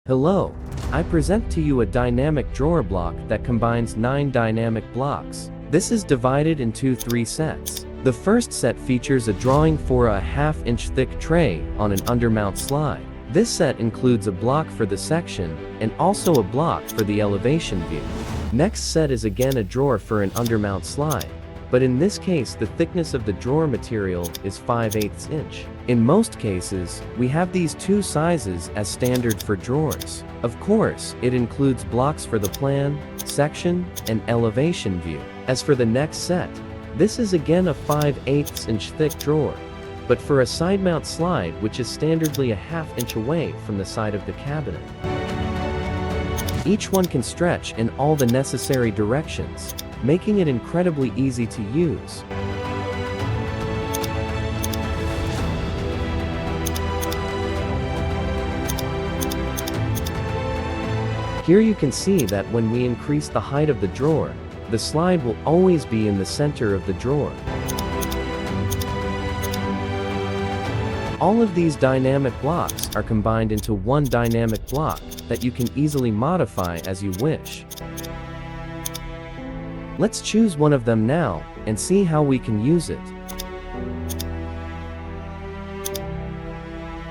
Hello, I present to you a dynamic drawer block that combines 9 dynamic blocks. This is divided into 3 sets. The first set features a drawing for a 1/2 inch thick tray on an undermount slide. This set includes a block for the section, and also a block for the elevation view. Next set is again a drawer for an undermount slide, but in this case the thickness of the drawer material is 5/8 inch. In most cases, we have these 2 sizes as standard for drawers. Of course, it includes blocks for the plan, section, and elevation view. As for the next set, this is again a 5/8 inch thick drawer, but for a side mount slide which is standardly a 1/2 inch away from the side of the cabinet. Each one can stretch in all the necessary directions, making it incredibly easy to use. Here you can see that when we increase the height of the drawer, the slide will always be in the center of the drawer. All of these dynamic blocks are combined into one dynamic block that you can easily modify as you wish. Let's choose one of them now and see how we can use it.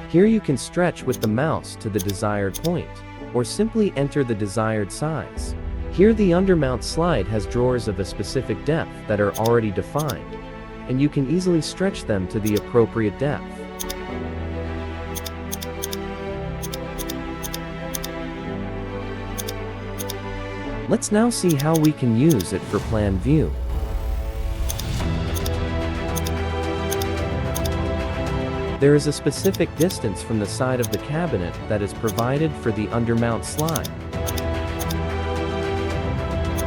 Here you can stretch with the mouse to the desired point, or simply enter the desired size. Here the undermount slide has drawers of a specific depth that are already defined, and you can easily stretch them to the appropriate depth. Let's now see how we can use it for plan view. There is a specific distance from the side of the cabinet that is provided for the undermount slide.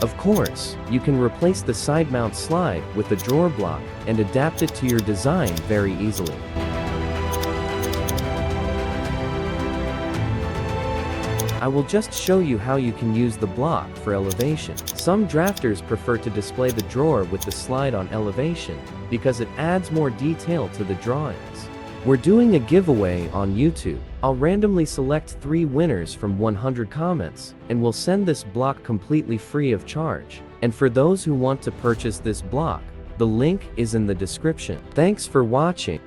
Of course, you can replace the side mount slide with the drawer block and adapt it to your design very easily. I will just show you how you can use the block for elevation. Some drafters prefer to display the drawer with the slide on elevation because it adds more detail to the drawings. We're doing a giveaway on YouTube. I'll randomly select 3 winners from 100 comments, and we'll send this block completely free of charge. And for those who want to purchase this block, the link is in the description. Thanks for watching.